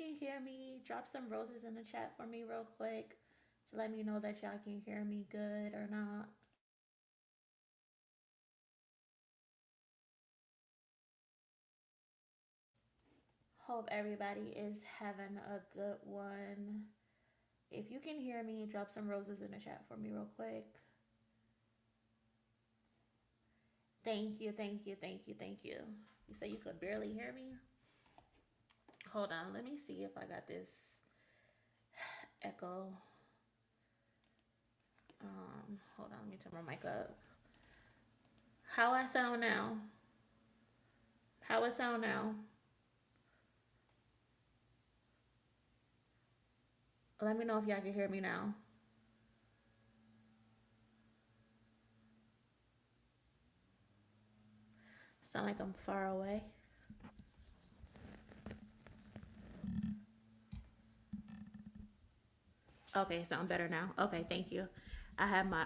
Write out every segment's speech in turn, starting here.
can hear me, drop some roses in the chat for me real quick to let me know that y'all can hear me good or not. Hope everybody is having a good one. If you can hear me, drop some roses in the chat for me real quick. Thank you, thank you, thank you, thank you. You say you could barely hear me? Hold on, let me see if I got this echo. Hold on, let me turn my mic up. How I sound now? How it sound now? Let me know if y'all can hear me now. Sound like I'm far away. Okay, sound better now. Okay, thank you. I have my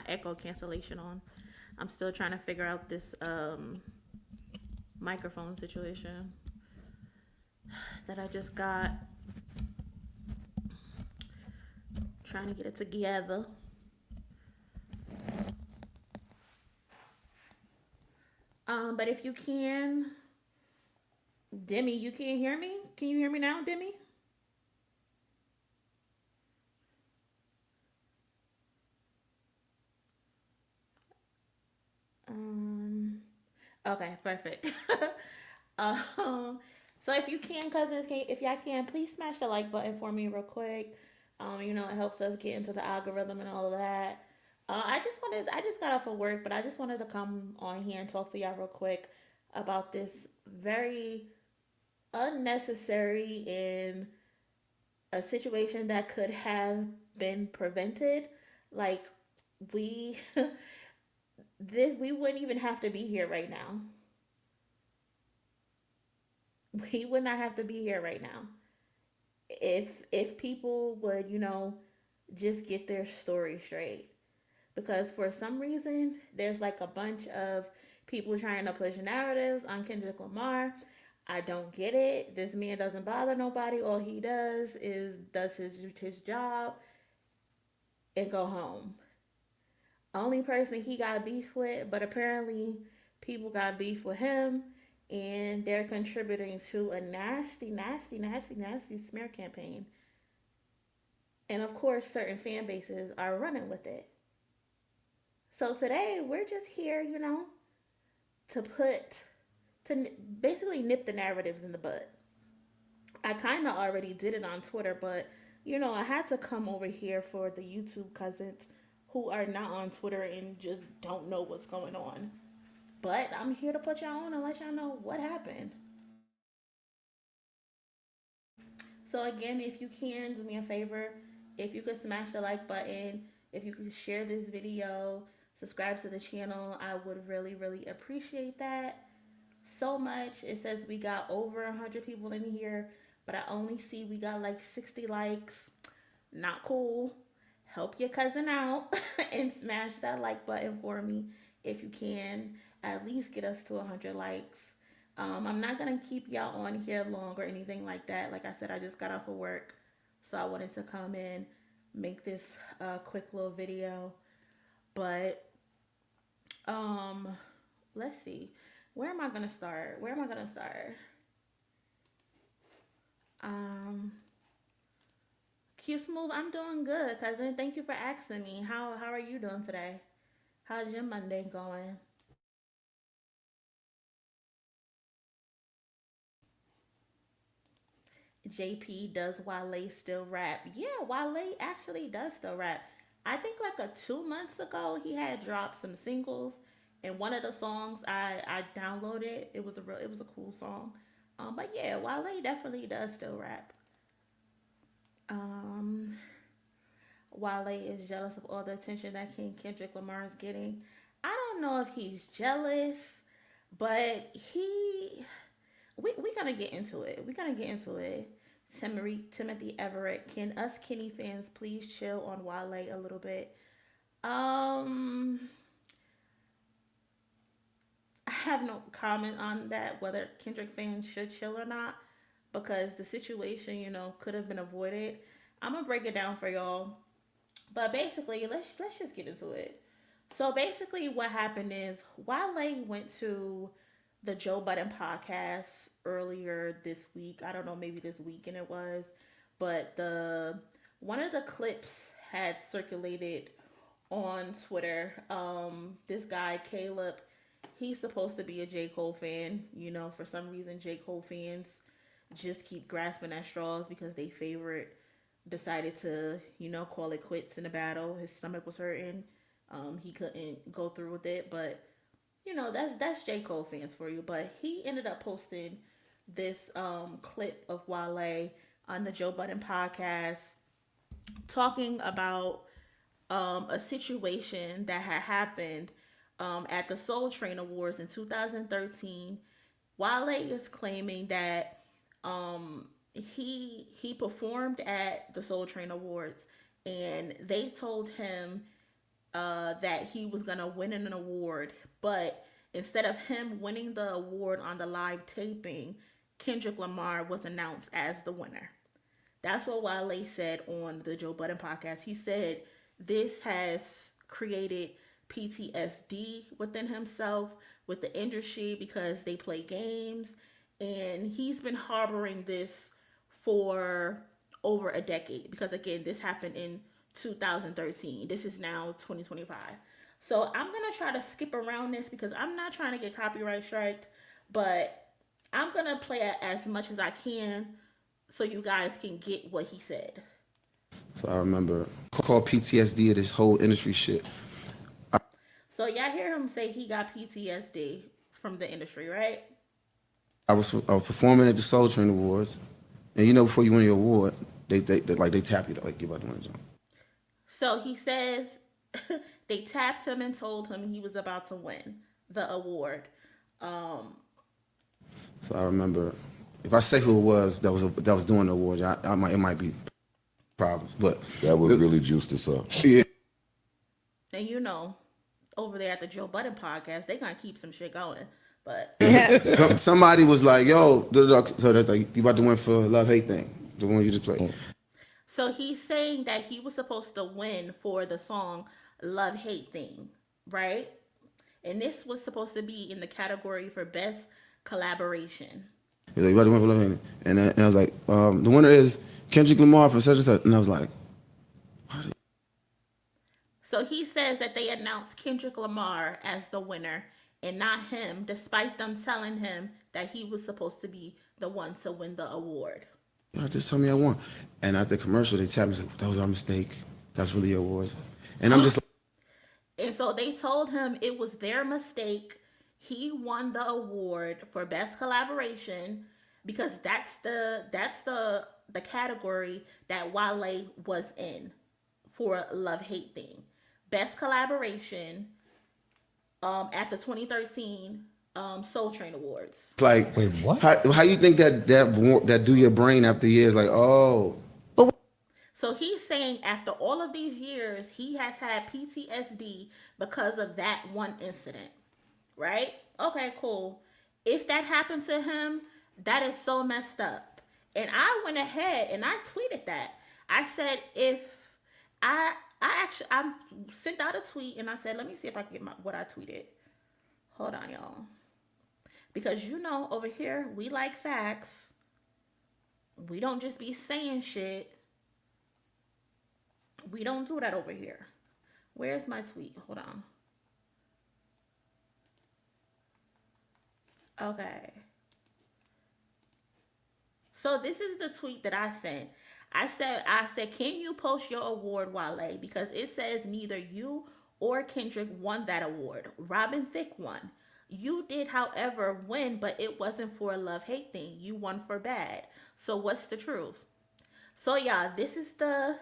echo cancellation on. I'm still trying to figure out this microphone situation that I just got. Trying to get it together. But if you can, Demi, you can't hear me? Can you hear me now, Demi? Okay, perfect. So if you can, cousins, if y'all can, please smash the like button for me real quick. It helps us get into the algorithm and all of that. I just got off of work, but I just wanted to come on here and talk to y'all real quick about this very unnecessary and a situation that could have been prevented. Like we, we wouldn't even have to be here right now. We would not have to be here right now if people would, just get their story straight. Because for some reason, there's like a bunch of people trying to push narratives on Kendrick Lamar. I don't get it. This man doesn't bother nobody. All he does is does his job and go home. Only person he got beef with, but apparently people got beef with him, and they're contributing to a nasty, nasty, nasty, nasty smear campaign. And of course, certain fan bases are running with it. So today we're just here, to basically nip the narratives in the bud. I kind of already did it on Twitter, but I had to come over here for the YouTube cousins who are not on Twitter and just don't know what's going on. But I'm here to put y'all on and let y'all know what happened. So again, if you can do me a favor, if you could smash the like button, if you could share this video, subscribe to the channel, I would really, really appreciate that so much. It says we got over 100 people in here, but I only see we got like 60 likes. Not cool. Help your cousin out and smash that like button for me if you can. At least get us to 100 likes. I'm not gonna keep y'all on here long or anything like that. Like I said, I just got off of work, so I wanted to come in, make this quick little video. But let's see, where am I gonna start? Q Smooth, I'm doing good, cousin. Thank you for asking me. How are you doing today? How's your Monday going? JP, does Wale still rap? Yeah, Wale actually does still rap. I think like a 2 months ago he had dropped some singles, and one of the songs I downloaded. It was a cool song. But yeah, Wale definitely does still rap. Um, Wale is jealous of all the attention that King Kendrick Lamar is getting. I don't know if he's jealous, but we gonna get into it. We gonna get into it. Timothy Everett, can us Kenny fans please chill on Wale a little bit? Um, I have no comment on that whether Kendrick fans should chill or not. because the situation, could have been avoided. I'm gonna break it down for y'all. But basically, let's just get into it. So basically, what happened is Wale went to the Joe Budden podcast earlier this week. I don't know, maybe this weekend it was, but the one of the clips had circulated on Twitter. This guy Caleb, he's supposed to be a J. Cole fan. For some reason, J. Cole fans just keep grasping at straws because they favorite decided to, call it quits in the battle. His stomach was hurting. He couldn't go through with it, but that's J. Cole fans for you. But he ended up posting this clip of Wale on the Joe Budden podcast talking about a situation that had happened at the Soul Train Awards in 2013. Wale is claiming that he performed at the Soul Train Awards, and they told him that he was gonna win an award, but instead of him winning the award on the live taping, Kendrick Lamar was announced as the winner. That's what Wale said on the Joe Budden podcast. He said this has created PTSD within himself, with the industry, because they play games, and he's been harboring this for over a decade, because again, this happened in 2013. This is now 2025. So I'm going to try to skip around this because I'm not trying to get copyright striked, but I'm going to play it as much as I can so you guys can get what he said. So I remember called PTSD of this whole industry shit. So y'all hear him say he got PTSD from the industry, right? I was performing at the Soul Train Awards, and before you win your award, they tap you like you're about to win a jump. So he says they tapped him and told him he was about to win the award. So I remember, if I say who it was that was doing the award, it might be problems, but that would really juice this up. Yeah. And over there at the Joe Budden podcast, they gonna keep some shit going. But somebody was like, "Yo," so that's like you about to win for Love Hate thing, the one you just played. So he's saying that he was supposed to win for the song Love Hate Thing, right? And this was supposed to be in the category for best collaboration. He's like, "You about to win for Love Hate," and I was like, "The winner is Kendrick Lamar from such and such," and I was like, "What?" So he says that they announced Kendrick Lamar as the winner and not him, despite them telling him that he was supposed to be the one to win the award. Y'all just told me I won. And at the commercial, they tapped me and said, "That was our mistake. That's really your award." And I'm just like... And so they told him it was their mistake. He won the award for best collaboration because that's the category that Wale was in for Love Hate Thing. Best collaboration at the 2013 Soul Train Awards. It's like, wait, what? How you think that do your brain after years? Like, oh. So he's saying after all of these years, he has had PTSD because of that one incident, right? Okay, cool. If that happened to him, that is so messed up. And I went ahead and I tweeted that. I said, if I sent out a tweet and I said, let me see if I can get what I tweeted. Hold on, y'all. Because over here, we like facts. We don't just be saying shit. We don't do that over here. Where's my tweet? Hold on. Okay. So this is the tweet that I sent. I said, can you post your award, Wale? Because it says neither you or Kendrick won that award. Robin Thicke won. You did, however, win, but it wasn't for a Love Hate Thing. You won for bad. So what's the truth? So yeah, this is the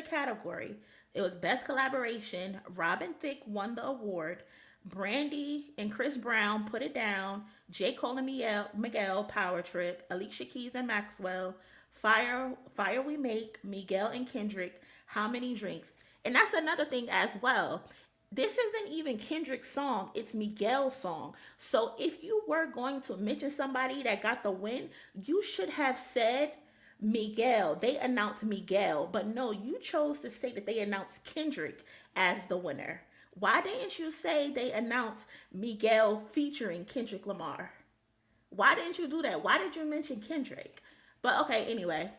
category. It was best collaboration. Robin Thicke won the award. Brandy and Chris Brown Put It Down. J. Cole and Miguel Power Trip. Alicia Keys and Maxwell. Fire We Make, Miguel and Kendrick, How Many Drinks. And that's another thing as well. this isn't even Kendrick's song, it's Miguel's song. So if you were going to mention somebody that got the win, you should have said Miguel. They announced Miguel, but no, you chose to say that they announced Kendrick as the winner. Why didn't you say they announced Miguel featuring Kendrick Lamar? Why didn't you do that? Why did you mention Kendrick? But okay, anyway.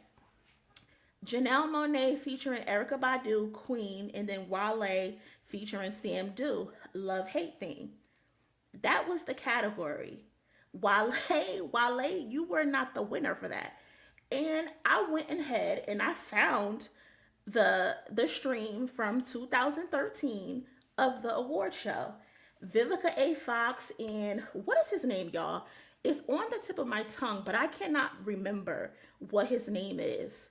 Janelle Monáe featuring Erykah Badu, Queen, and then Wale featuring Sam Du, Love Hate Thing. That was the category. Wale, you were not the winner for that. And I went ahead and I found the stream from 2013 of the award show. Vivica A. Fox and what is his name, y'all? It's on the tip of my tongue, but I cannot remember what his name is.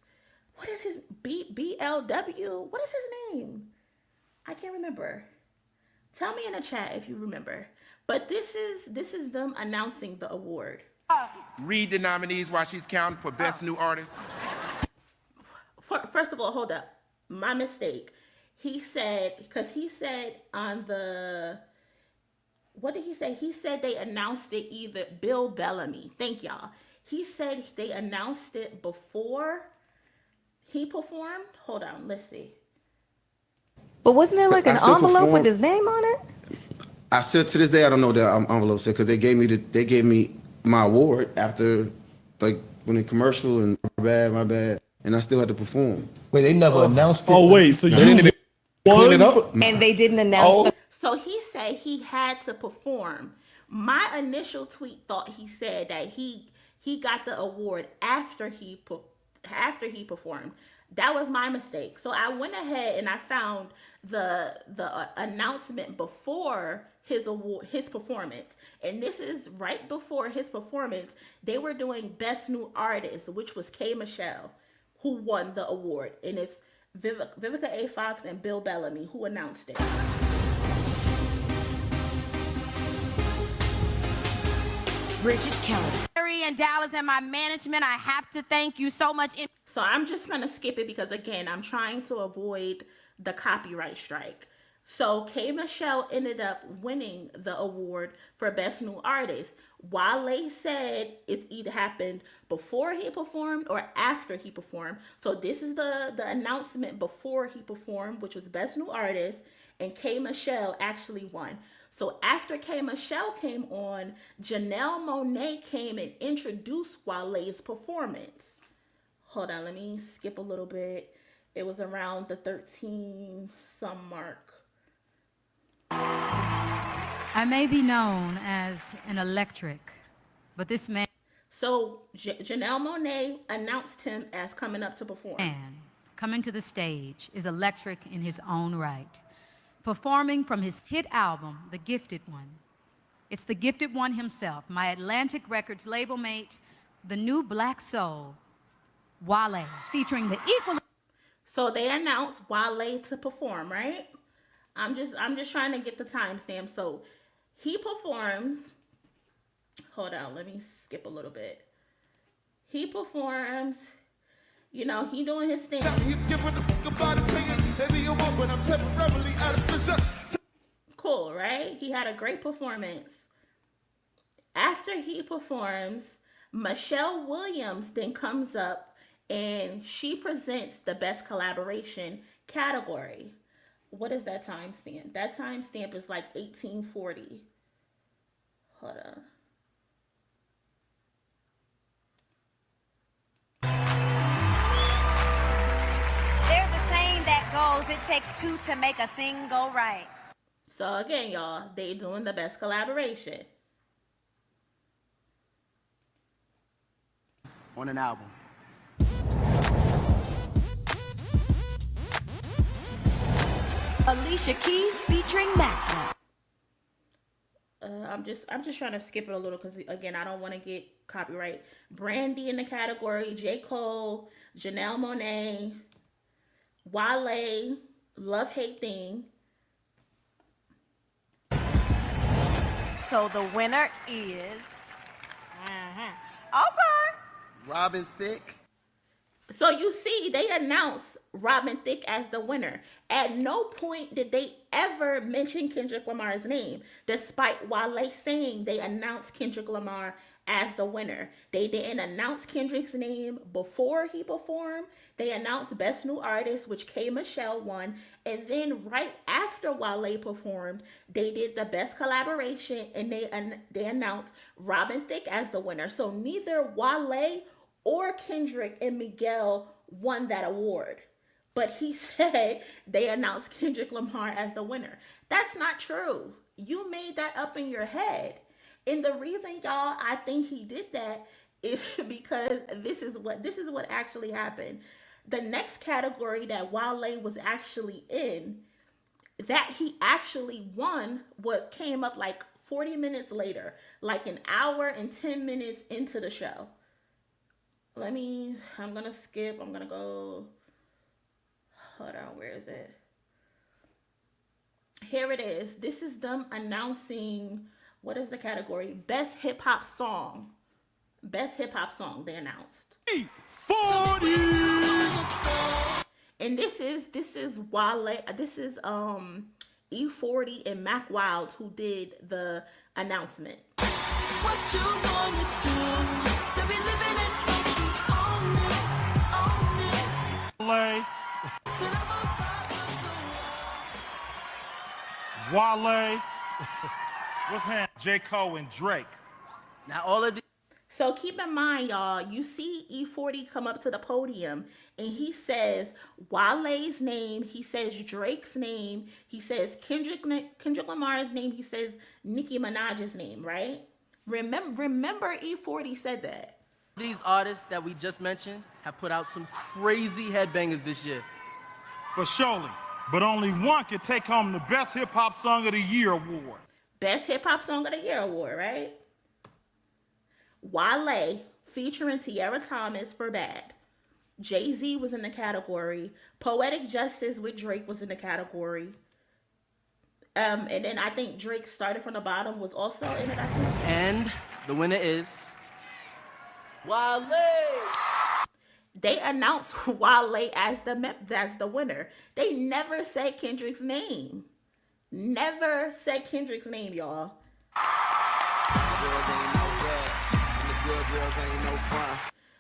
What is his BLW? What is his name? I can't remember. Tell me in the chat if you remember. But this is them announcing the award. Read the nominees while she's counting for Best New Artist. First of all, hold up. My mistake. He said, because he said on the, what did he say? He said they announced it either, Bill Bellamy. Thank y'all. He said they announced it before he performed. Hold on, let's see. But wasn't there like an envelope with his name on it? I still, to this day, I don't know what the envelope said, because they gave me my award after, like, when the commercial and my bad, and I still had to perform. Wait, they never announced it? Oh, wait, so they you didn't even clean it up? And they didn't announce the... So he said he had to perform. My initial tweet thought he said that he got the award after he performed. That was my mistake. So I went ahead and I found the announcement before his performance. And this is right before his performance. They were doing Best New Artist, which was K. Michelle, who won the award. And it's Vivica A. Fox and Bill Bellamy who announced it. Bridget Kelly. And Dallas and my management, I have to thank you so much. So I'm just going to skip it because, again, I'm trying to avoid the copyright strike. So K. Michelle ended up winning the award for Best New Artist. Wale said it either happened before he performed or after he performed. So this is the announcement before he performed, which was Best New Artist, and K. Michelle actually won. So after K. Michelle came on, Janelle Monáe came and introduced Wale's performance. Hold on, let me skip a little bit. It was around the 13 some mark. I may be known as an electric, but this man So Janelle Monáe announced him as coming up to perform. coming to the stage is electric in his own right. Performing from his hit album, The Gifted One. It's the Gifted One himself, my Atlantic Records label mate, the new black soul, Wale, featuring the equally... So they announced Wale to perform, right? I'm just trying to get the timestamp. So he performs. Hold on, let me skip a little bit. He performs. You know, he doing his thing. Cool, right? He had a great performance. After he performs, Michelle Williams then comes up and she presents the best collaboration category. What is that timestamp? That timestamp is like 1840. Hold on. There's a saying that goes, it takes two to make a thing go right. So again, y'all, they doing the best collaboration. On an album. Alicia Keys featuring Maxwell. I'm just trying to skip it a little because, again, I don't want to get copyright. Brandy in the category, J. Cole, Janelle Monáe, Wale, Love Hate Thing. So the winner is... Okay. Robin Thicke. So you see, they announced Robin Thicke as the winner. At no point did they ever mention Kendrick Lamar's name, despite Wale saying they announced Kendrick Lamar as the winner. They didn't announce Kendrick's name before he performed. They announced Best New Artist, which K. Michelle won. And then right after Wale performed, they did the Best Collaboration, and they announced Robin Thicke as the winner. So neither Wale or Kendrick and Miguel won that award. But he said they announced Kendrick Lamar as the winner. That's not true. You made that up in your head. And the reason, y'all, I think he did that is because this is what actually happened. The next category that Wale was actually in, that he actually won, came up like 40 minutes later, like an hour and 10 minutes into the show. I'm gonna skip. I'm gonna go. Hold on, where is it? Here it is. This is them announcing, what is the category? Best hip hop song. Best hip hop song they announced. 40. And this is Wale. This is E40 and Mac Wild who did the announcement. What you wanna do? So we living in Wale, Wale, what's happening? J. Cole and Drake. Now all of these. So keep in mind, y'all, you see E40 come up to the podium and he says Wale's name, he says Drake's name, he says Kendrick Lamar's name, he says Nicki Minaj's name, right? Remember E40 said that. These artists that we just mentioned have put out some crazy headbangers this year. For surely, but only one can take home the Best Hip Hop Song of the Year award. Best Hip Hop Song of the Year award, right? Wale featuring Tiara Thomas for Bad. Jay-Z was in the category. Poetic Justice with Drake was in the category. And then I think Drake Started From the Bottom was also in it, I think. And the winner is Wale. They announced Wale as the winner. They never said Kendrick's name. Never said Kendrick's name, y'all.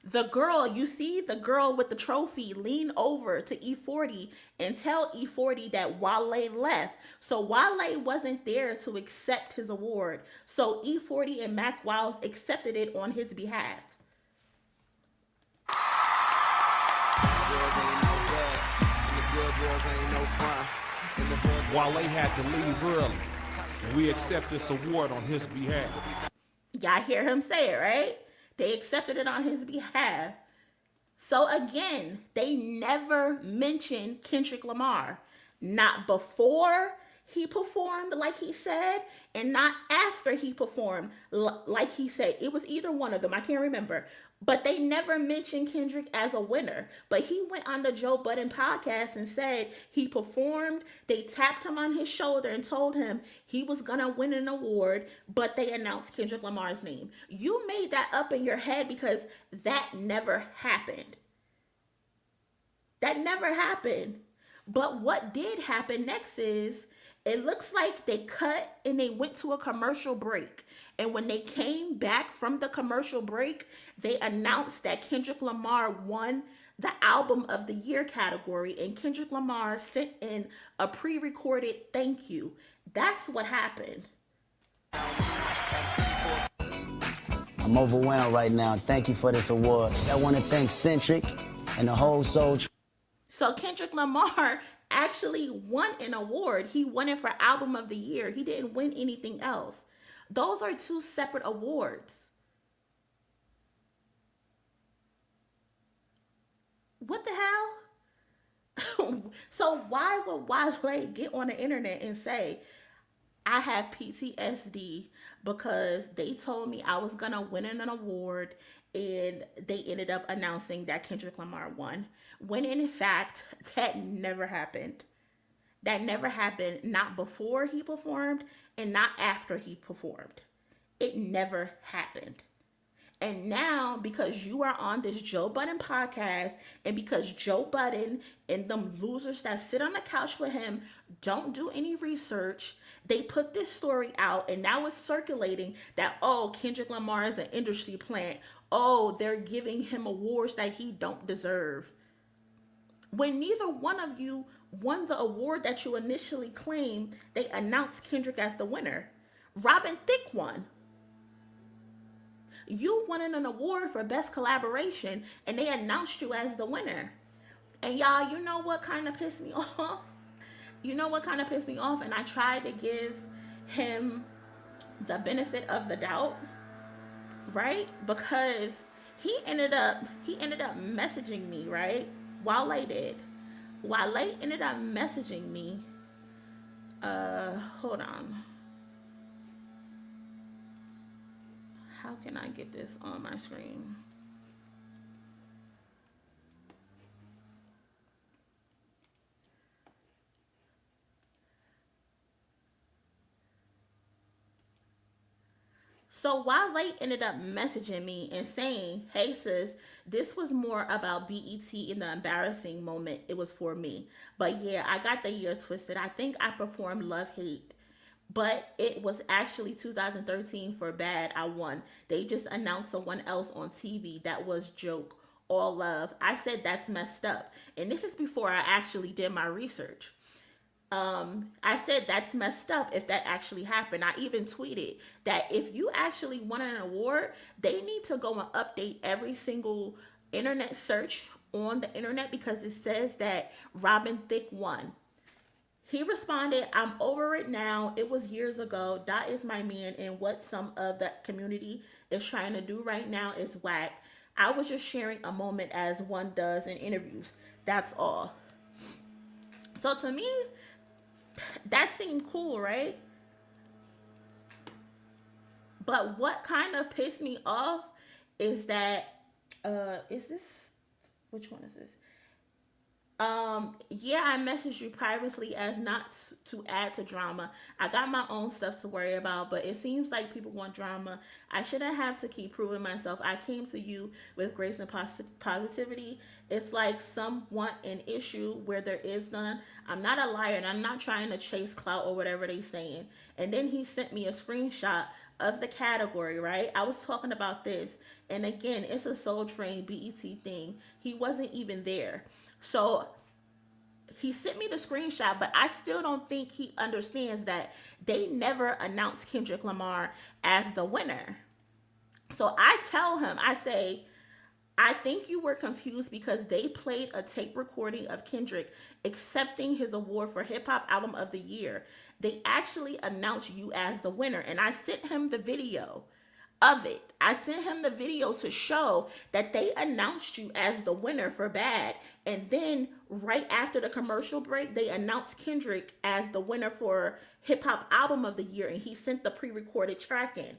The girl, you see the girl with the trophy lean over to E40 and tell E40 that Wale left. So Wale wasn't there to accept his award. So E40 and Mac Wiles accepted it on his behalf. Wale had to leave early, and we accept this award on his behalf. Y'all hear him say it, right? They accepted it on his behalf. So again, they never mentioned Kendrick Lamar. Not before he performed like he said, and not after he performed like he said. It was either one of them. I can't remember. But they never mentioned Kendrick as a winner. But he went on the Joe Budden podcast and said he performed. They tapped him on his shoulder and told him he was going to win an award, but they announced Kendrick Lamar's name. You made that up in your head because that never happened. That never happened. But what did happen next is it looks like they cut and they went to a commercial break. And when they came back from the commercial break, they announced that Kendrick Lamar won the Album of the Year category, and Kendrick Lamar sent in a pre-recorded thank you. That's what happened. I'm overwhelmed right now. Thank you for this award. I want to thank Centric and the whole Soul. So Kendrick Lamar actually won an award. He won it for Album of the Year. He didn't win anything else. Those are two separate awards. What the hell? So why would Wale get on the internet and say, I have PTSD because they told me I was going to win an award and they ended up announcing that Kendrick Lamar won, when in fact that never happened. That never happened, not before he performed and not after he performed. It never happened. And now, because you are on this Joe Budden podcast, and because Joe Budden and them losers that sit on the couch with him don't do any research, they put this story out, and now it's circulating that, oh, Kendrick Lamar is an industry plant. Oh, they're giving him awards that he don't deserve. When neither one of you won the award that you initially claimed, they announced Kendrick as the winner. Robin Thicke won. You won an award for best collaboration, and they announced you as the winner. And y'all, you know what kind of pissed me off? You know what kind of pissed me off? And I tried to give him the benefit of the doubt, right? Because he ended up messaging me, right? Wale did. Wale ended up messaging me. Hold on. How can I get this on my screen? So Wale ended up messaging me and saying, hey sis, this was more about BET in the embarrassing moment. It was for me. But yeah, I got the year twisted. I think I performed Love Hate. But it was actually 2013 for Bad. I won. They just announced someone else on TV. That was Joke. All Love. I said that's messed up. And this is before I actually did my research. I said that's messed up if that actually happened. I even tweeted that if you actually won an award, they need to go and update every single internet search on the internet, because it says that Robin Thicke won. He responded, I'm over it now. It was years ago. That is my man. And what some of the community is trying to do right now is whack. I was just sharing a moment as one does in interviews. That's all. So to me, that seemed cool, right? But what kind of pissed me off is that, which one is this? Yeah, I messaged you privately as not to add to drama. I got my own stuff to worry about, but it seems like people want drama. I shouldn't have to keep proving myself. I came to you with grace and positivity. It's like some want an issue where there is none. I'm not a liar, and I'm not trying to chase clout or whatever they saying. And then he sent me a screenshot of the category, right? I was talking about this. And again, it's a Soul Train BET thing. He wasn't even there. So he sent me the screenshot, but I still don't think he understands that they never announced Kendrick Lamar as the winner. So I tell him, I say, I think you were confused because they played a tape recording of Kendrick accepting his award for Hip Hop Album of the Year. They actually announced you as the winner, and I sent him the video of it. I sent him the video to show that they announced you as the winner for Bad. And then right after the commercial break, they announced Kendrick as the winner for Hip Hop Album of the Year, and he sent the pre-recorded track in.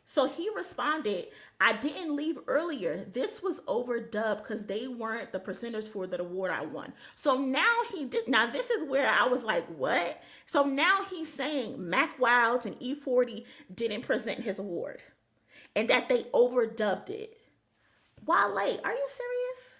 So he responded, I didn't leave earlier. This was overdubbed because they weren't the presenters for the award I won. So now he did. Now this is where I was like, what? So now he's saying Mac Wilds and E40 didn't present his award and that they overdubbed it. Wale, are you serious?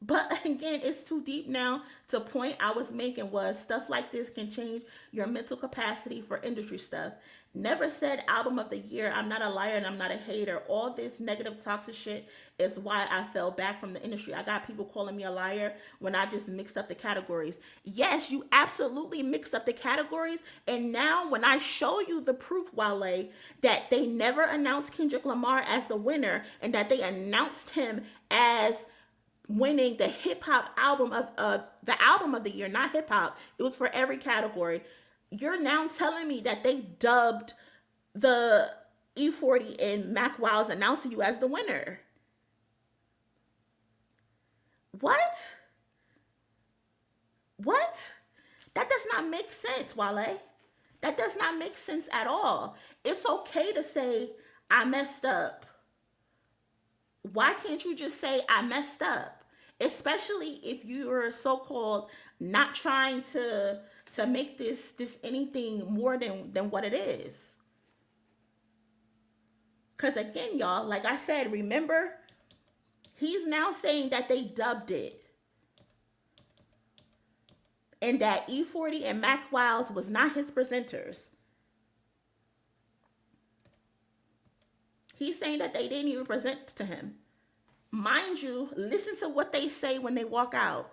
But again, it's too deep now. The point I was making was stuff like this can change your mental capacity for industry stuff. Never said album of the year. I'm not a liar and I'm not a hater. All this negative toxic shit is why I fell back from the industry. I got people calling me a liar when I just mixed up the categories. Yes, you absolutely mixed up the categories. And now when I show you the proof, Wale, that they never announced Kendrick Lamar as the winner and that they announced him as winning the hip hop album of the album of the year, not hip hop. It was for every category. You're now telling me that they dubbed the E40 and Mac Wilds announcing you as the winner. What? What? That does not make sense, Wale. That does not make sense at all. It's okay to say, I messed up. Why can't you just say, I messed up? Especially if you're so-called not trying to make this anything more than what it is. Because again, y'all, like I said, remember, he's now saying that they dubbed it. And that E40 and Max Wiles was not his presenters. He's saying that they didn't even present to him. Mind you, listen to what they say when they walk out.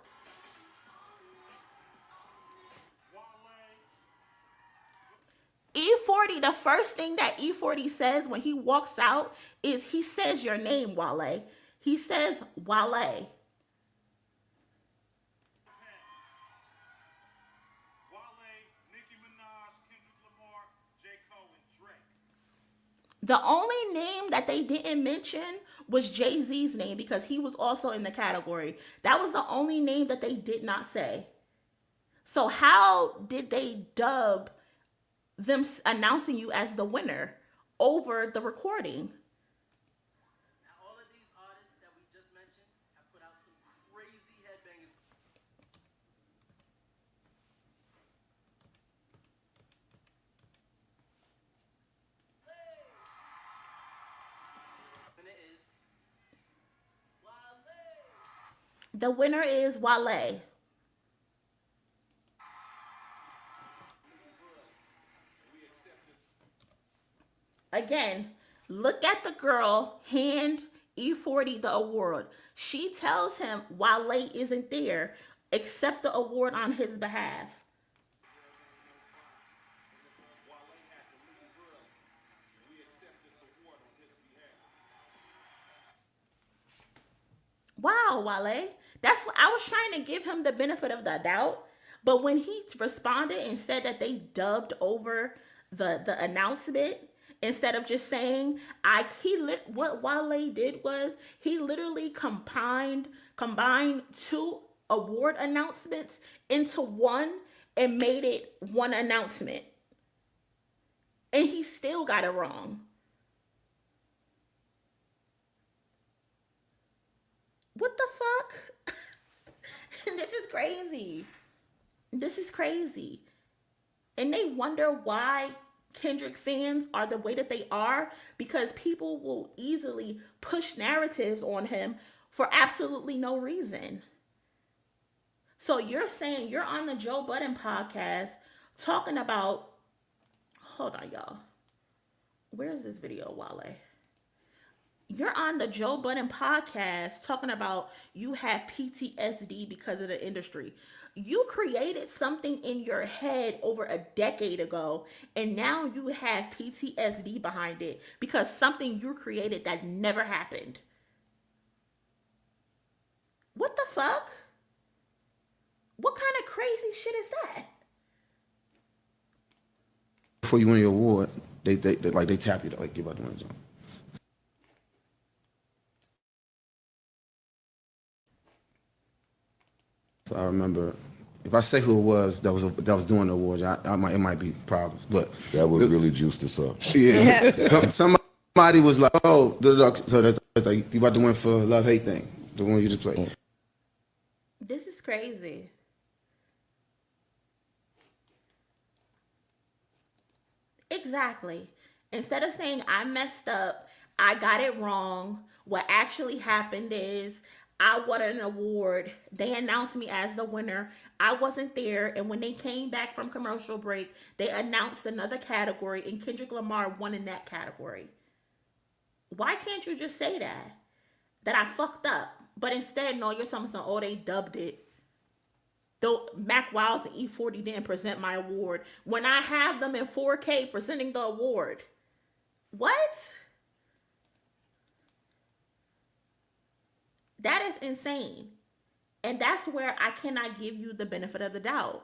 E40, the first thing that E40 says when he walks out is he says your name, Wale. He says Wale. The only name that they didn't mention was Jay-Z's name because he was also in the category. That was the only name that they did not say. So how did they dub them announcing you as the winner over the recording? Now, all of these artists that we just mentioned have put out some crazy headbangers. The winner is Wale. Again, look at the girl hand E40 the award. She tells him Wale isn't there. Accept the award on his behalf. Wow, Wale. That's what I was trying to give him the benefit of the doubt. But when he responded and said that they dubbed over the announcement, instead of just saying, what Wale did was he literally combined two award announcements into one and made it one announcement. And he still got it wrong. What the fuck? This is crazy. This is crazy. And they wonder why Kendrick fans are the way that they are, because people will easily push narratives on him for absolutely no reason. So you're saying you're on the Joe Budden podcast talking about, hold on, y'all. Where's this video, Wale? You're on the Joe Budden podcast talking about you have PTSD because of the industry. You created something in your head over a decade ago, and now you have PTSD behind it because something you created that never happened. What the fuck? What kind of crazy shit is that? Before you win your award, they tap you like you're about to win something. So I remember, if I say who it was that was doing the awards, it might be problems. But that would really juice this up. Yeah, somebody was like, "Oh, so that's like you about to win for Love Hate thing, the one you just played." This is crazy. Exactly. Instead of saying I messed up, I got it wrong, what actually happened is I won an award. They announced me as the winner. I wasn't there. And when they came back from commercial break, they announced another category and Kendrick Lamar won in that category. Why can't you just say that? That I fucked up. But instead, no, you're talking about, oh, they dubbed it. Though Mac Wiles and E40 didn't present my award when I have them in 4K presenting the award. What? That is insane. And that's where I cannot give you the benefit of the doubt.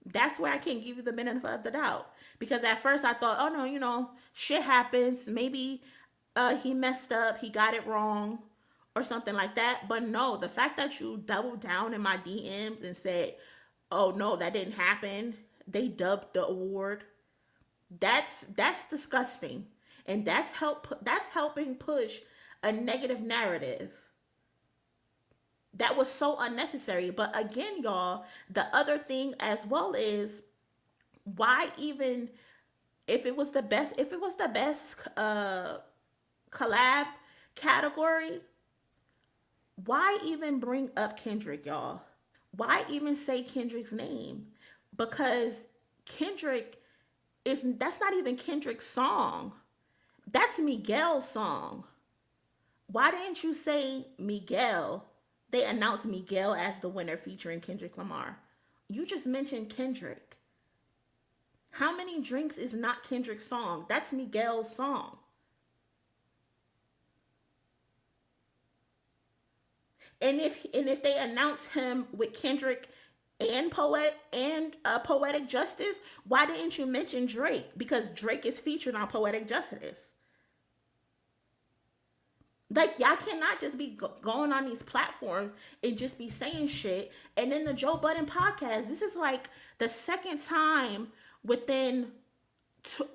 That's where I can't give you the benefit of the doubt. Because at first I thought, oh no, shit happens. Maybe he messed up. He got it wrong or something like that. But no, the fact that you doubled down in my DMs and said, oh no, that didn't happen. They dubbed the award. That's disgusting. And that's helping push a negative narrative. That was so unnecessary. But again, y'all, the other thing as well is why even If it was the best collab category, why even bring up Kendrick, y'all? Why even say Kendrick's name? Because Kendrick that's not even Kendrick's song. That's Miguel's song. Why didn't you say Miguel? They announced Miguel as the winner featuring Kendrick Lamar. You just mentioned Kendrick. How Many Drinks is not Kendrick's song? That's Miguel's song. And if they announce him with Kendrick and Poetic Justice, why didn't you mention Drake? Because Drake is featured on Poetic Justice. Like, y'all cannot just be going on these platforms and just be saying shit. And then the Joe Budden podcast, this is like the second time within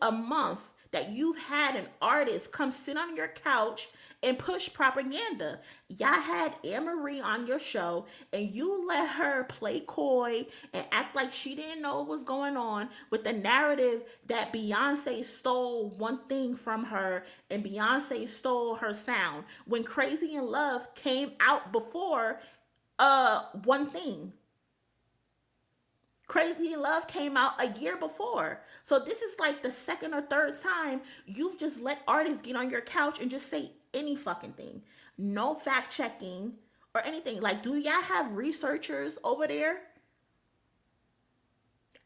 a month that you've had an artist come sit on your couch and push propaganda. Y'all had Anne-Marie on your show and you let her play coy and act like she didn't know what was going on with the narrative that Beyonce stole one thing from her and Beyonce stole her sound when Crazy in Love came out before One Thing. Crazy in Love came out a year before. So this is like the second or third time you've just let artists get on your couch and just say any fucking thing. No fact checking or anything. Like, do y'all have researchers over there?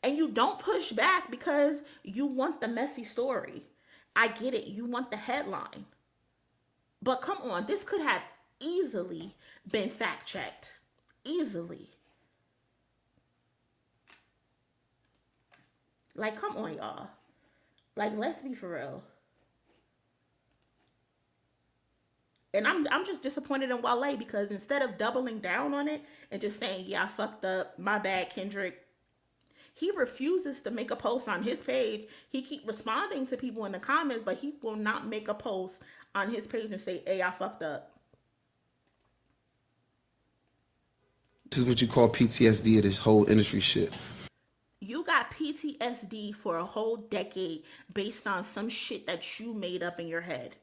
And you don't push back because you want the messy story. I get it. You want the headline. But come on, this could have easily been fact checked. Easily. Like, come on, y'all. Like, let's be for real. And I'm just disappointed in Wale because instead of doubling down on it and just saying, yeah, I fucked up, my bad, Kendrick, he refuses to make a post on his page. He keep responding to people in the comments, but he will not make a post on his page and say, hey, I fucked up. This is what you call PTSD of this whole industry shit. You got PTSD for a whole decade based on some shit that you made up in your head.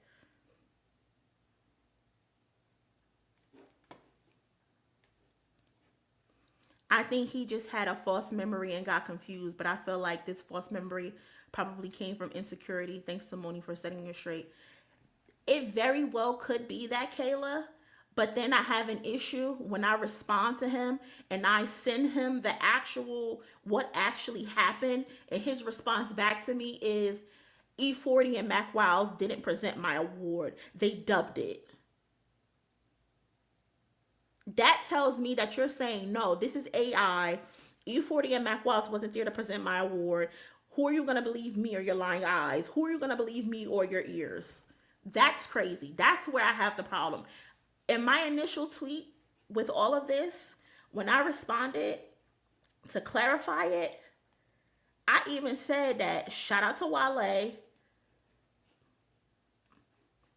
I think he just had a false memory and got confused, but I feel like this false memory probably came from insecurity. Thanks to Moni for setting it straight. It very well could be that, Kayla, but then I have an issue when I respond to him and I send him the actual, what actually happened, and his response back to me is, E40 and Mac Wiles didn't present my award. They dubbed it. That tells me that you're saying, no, this is AI. E40 and Mac Wiles wasn't there to present my award. Who are you going to believe, me or your lying eyes? Who are you going to believe, me or your ears? That's crazy. That's where I have the problem. In my initial tweet with all of this, when I responded to clarify it, I even said that shout out to Wale.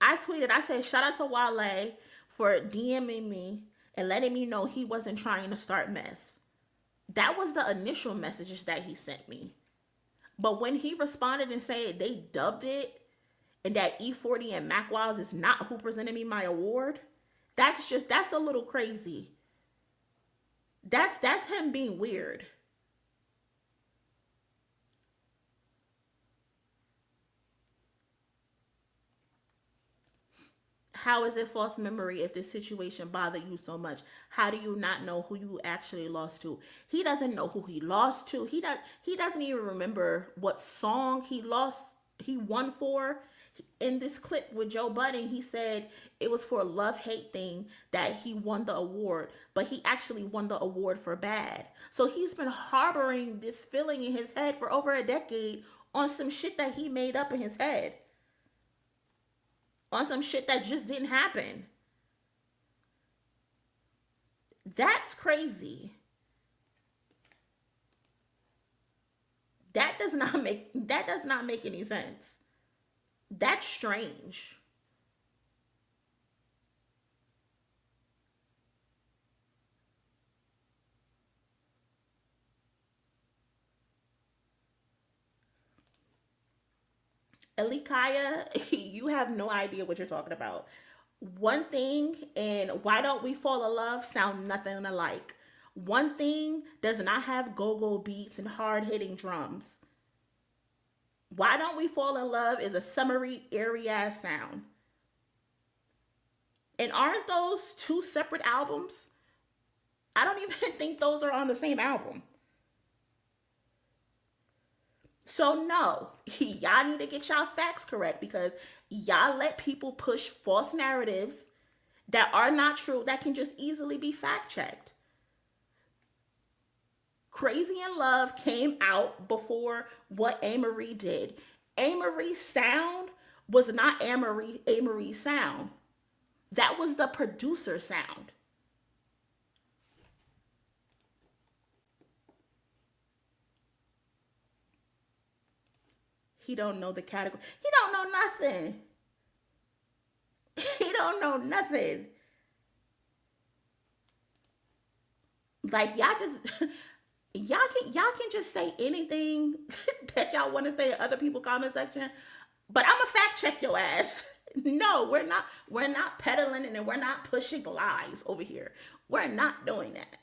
I tweeted, I said, shout out to Wale for DMing me and letting me know he wasn't trying to start mess. That was the initial messages that he sent me. But when he responded and said they dubbed it and that E40 and Mac Wiles is not who presented me my award, that's a little crazy. That's him being weird. How is it false memory if this situation bothered you so much? How do you not know who you actually lost to? He doesn't know who he lost to. He doesn't even remember what song he won for. In this clip with Joe Budden, he said it was for a love-hate thing that he won the award, but he actually won the award for bad. So he's been harboring this feeling in his head for over a decade on some shit that he made up in his head. On some shit that just didn't happen. That's crazy. That does not make any sense. That's strange. Elikaya, you have no idea what you're talking about. One Thing and Why Don't We Fall in Love sound nothing alike. One Thing does not have go-go beats and hard-hitting drums. Why Don't We Fall in Love is a summery, airy ass sound. And aren't those two separate albums? I don't even think those are on the same album. So no, y'all need to get y'all facts correct, because y'all let people push false narratives that are not true, that can just easily be fact checked. Crazy in Love came out before what A-Marie did. A-Marie's sound was not A-Marie's sound. That was the producer's sound. He don't know the category. He don't know nothing. He don't know nothing. Like, y'all can just say anything that y'all want to say in other people's comment section, but I'm gonna fact check your ass. No, we're not peddling and we're not pushing lies over here. We're not doing that.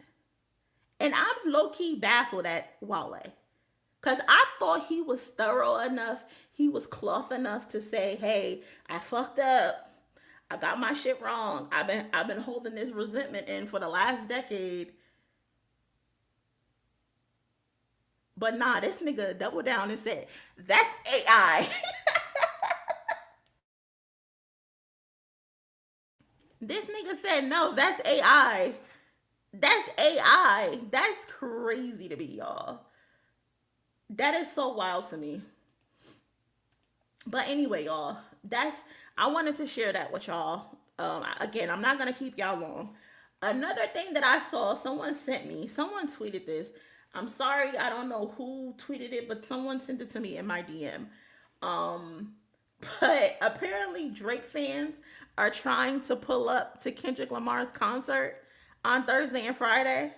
And I'm low-key baffled at Wale. Because I thought he was thorough enough, he was cloth enough to say, hey, I fucked up. I got my shit wrong. I've been holding this resentment in for the last decade. But nah, this nigga doubled down and said, that's AI. This nigga said, no, that's AI. That's AI. That's crazy to me, y'all. That is so wild to me. But anyway, y'all, I wanted to share that with y'all. Again, I'm not going to keep y'all long. Another thing that I saw, someone tweeted this. I'm sorry, I don't know who tweeted it, but someone sent it to me in my DM. But apparently Drake fans are trying to pull up to Kendrick Lamar's concert on Thursday and Friday.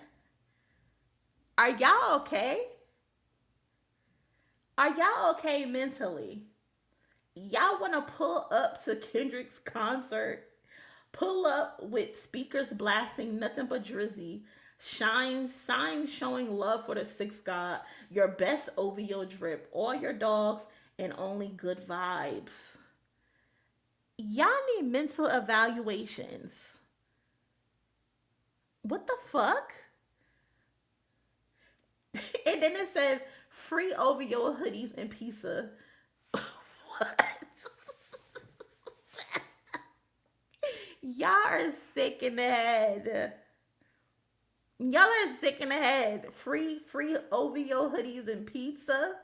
Are y'all okay? Are y'all okay mentally? Y'all want to pull up to Kendrick's concert, pull up with speakers blasting nothing but Drizzy, signs showing love for the sixth god, your best OVO drip, all your dogs, and only good vibes. Y'all need mental evaluations. What the fuck? And then it says free OVO hoodies and pizza. What? Y'all are sick in the head. Y'all are sick in the head. Free OVO hoodies and pizza.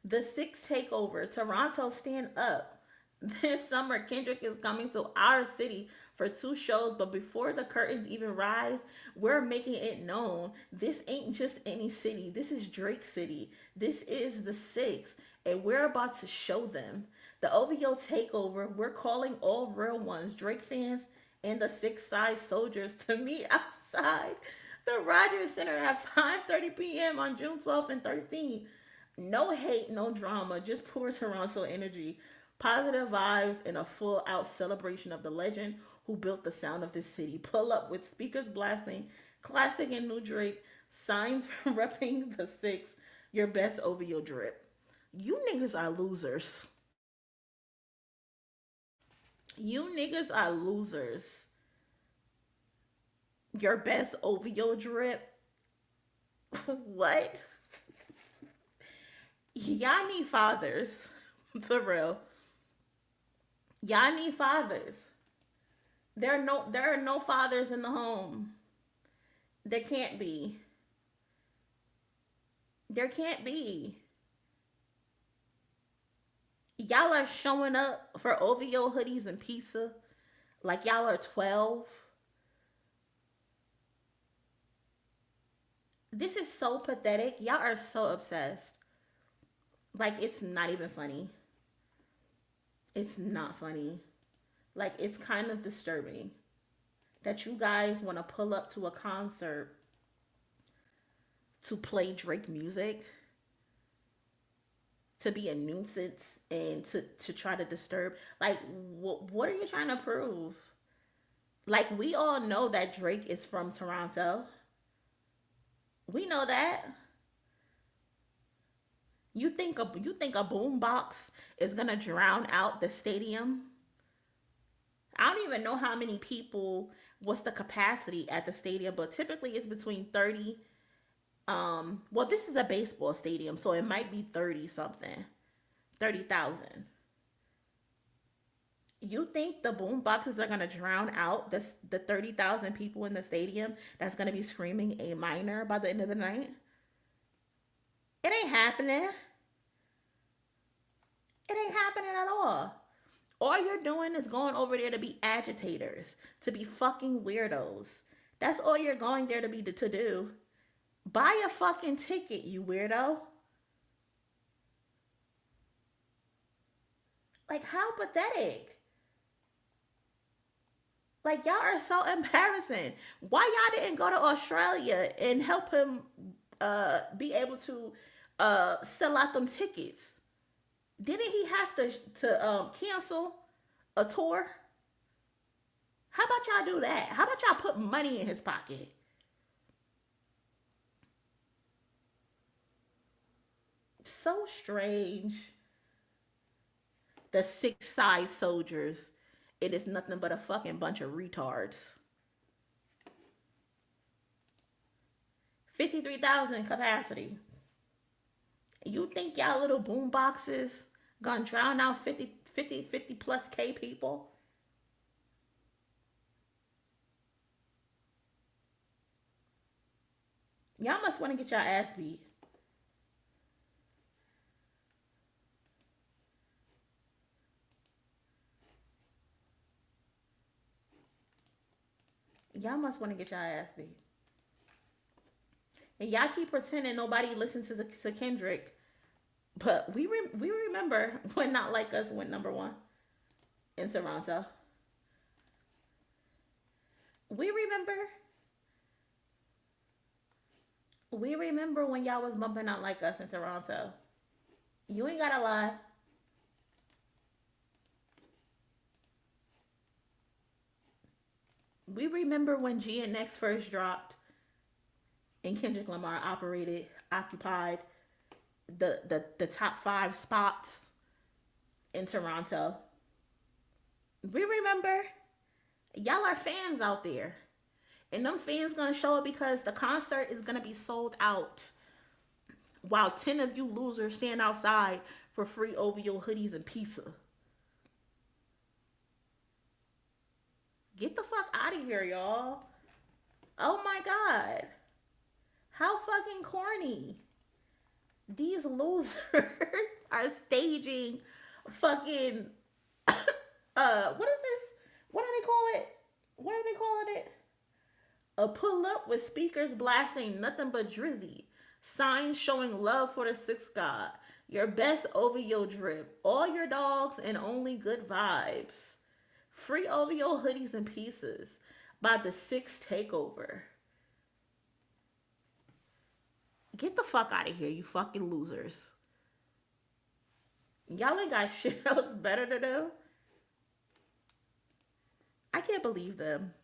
The Six Takeover. Toronto, stand up. This summer, Kendrick is coming to our city for 2 shows, but before the curtains even rise, we're making it known. This ain't just any city. This is Drake City. This is the Six, and we're about to show them. The OVO Takeover, we're calling all real ones, Drake fans, and the Six Side Soldiers to meet outside the Rogers Center at 5:30 p.m. on June 12th and 13th. No hate, no drama, just pure Toronto energy, positive vibes, and a full-out celebration of the legend who built the sound of this city. Pull up with speakers blasting, classic and new Drake, signs repping the Six, your best OVO drip. You niggas are losers. You niggas are losers. Your best OVO drip? What? Y'all need fathers. For real. Y'all need fathers. There are no fathers in the home. There can't be. There can't be. Y'all are showing up for OVO hoodies and pizza like y'all are 12. This is so pathetic. Y'all are so obsessed. Like, it's not even funny. It's not funny. Like, it's kind of disturbing that you guys want to pull up to a concert to play Drake music, to be a nuisance and to try to disturb. Like, what are you trying to prove? Like, we all know that Drake is from Toronto. We know that. You think a boombox is gonna drown out the stadium? I don't even know how many people, what's the capacity at the stadium, but typically it's between 30. Well, this is a baseball stadium, so it might be 30 something, 30,000. You think the boom boxes are gonna drown out the 30,000 people in the stadium that's gonna be screaming A minor by the end of the night? It ain't happening. It ain't happening at all. All you're doing is going over there to be agitators, to be fucking weirdos. That's all you're going there to do. Buy a fucking ticket, you weirdo. Like, how pathetic. Like, y'all are so embarrassing. Why y'all didn't go to Australia and help him be able to sell out them tickets? Didn't he have to cancel a tour? How about y'all do that? How about y'all put money in his pocket? So strange. The 6 size soldiers. It is nothing but a fucking bunch of retards. 53,000 capacity. You think y'all little boom boxes gonna drown out 50 plus K people? Y'all must want to get y'all ass beat. Y'all must want to get y'all ass beat. And y'all keep pretending nobody listens to Kendrick. But we remember when Not Like Us went #1 in Toronto. We remember when y'all was bumping Not Like Us in Toronto. You ain't gotta lie. We remember when GNX first dropped and Kendrick Lamar occupied the top 5 spots in Toronto. We remember. Y'all are fans out there. And them fans gonna show up because the concert is gonna be sold out while 10 of you losers stand outside for free OVO hoodies and pizza. Get the fuck out of here, y'all. Oh my God. How fucking corny. These losers are staging fucking what is this? What do they call it? What are they calling it? A pull up with speakers blasting nothing but drizzy. Signs showing love for the 6th God. Your best OVO drip. All your dogs and only good vibes. Free OVO hoodies and pieces by the 6th Takeover. Get the fuck out of here, you fucking losers. Y'all ain't got shit else better to do. I can't believe them.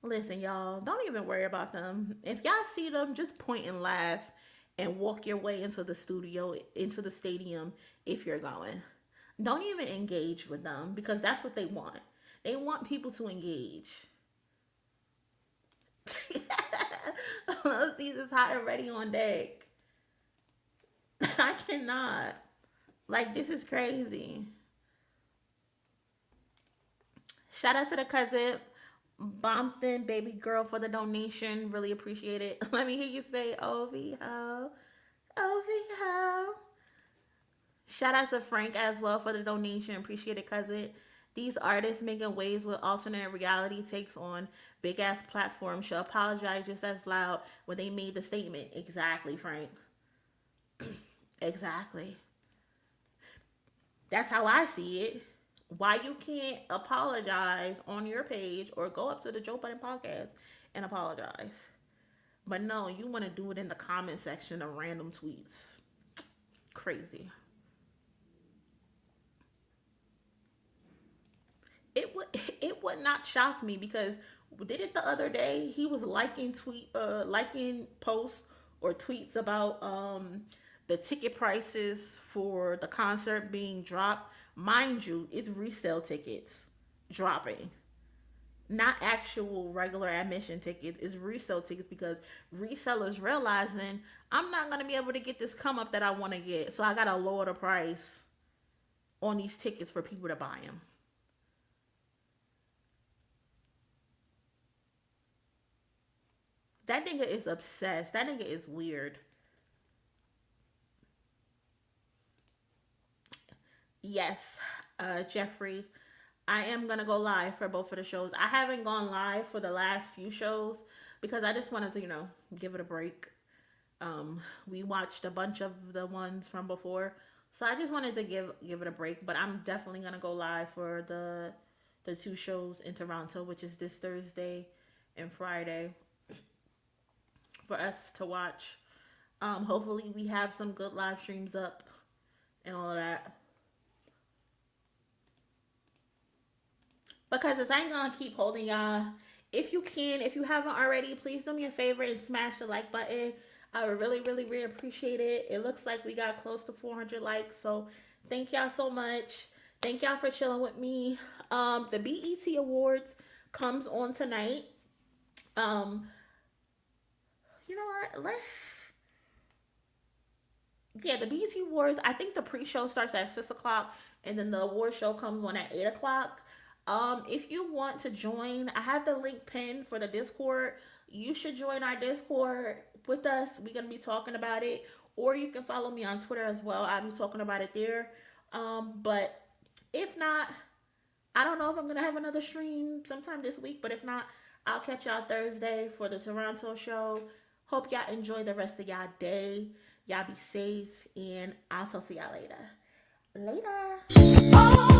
Listen, y'all, don't even worry about them. If y'all see them, just point and laugh and walk your way into the studio, into the stadium if you're going. Don't even engage with them because that's what they want. They want people to engage. Jesus hot and ready on deck. I cannot. Like, this is crazy. Shout out to the cousin Bompton baby girl for the donation. Really appreciate it. Let me hear you say OVO. OVO. Shout out to Frank as well for the donation. Appreciate it, cousin. These artists making waves with alternate reality takes on big ass platforms should apologize just as loud when they made the statement. Exactly, Frank. Exactly. That's how I see it. Why you can't apologize on your page or go up to the Joe Budden podcast and apologize. But no, you want to do it in the comment section of random tweets. Crazy. It would not shock me because did it the other day. He was liking posts or tweets about the ticket prices for the concert being dropped. Mind you, it's resale tickets dropping. Not actual regular admission tickets, it's resale tickets because resellers realizing I'm not going to be able to get this come up that I want to get. So I got to lower the price on these tickets for people to buy them. That nigga is obsessed. That nigga is weird. Yes, Jeffrey, I am going to go live for both of the shows. I haven't gone live for the last few shows because I just wanted to, give it a break. We watched a bunch of the ones from before. So I just wanted to give it a break. But I'm definitely going to go live for the 2 shows in Toronto, which is this Thursday and Friday, for us to watch. Hopefully we have some good live streams up and all of that. Because I ain't gonna keep holding y'all. If you haven't already, please do me a favor and smash the like button. I would really, really, really appreciate it. It looks like we got close to 400 likes. So thank y'all so much. Thank y'all for chilling with me. The BET Awards comes on tonight. You know what? The BET Awards, I think the pre-show starts at 6 o'clock and then the award show comes on at 8 o'clock. If you want to join, I have the link pinned for the Discord. You should join our Discord with us. We're going to be talking about it. Or you can follow me on Twitter as well. I'll be talking about it there. But if not, I don't know if I'm going to have another stream sometime this week. But if not, I'll catch y'all Thursday for the Toronto show. Hope y'all enjoy the rest of y'all day. Y'all be safe. And I'll see y'all later. Later.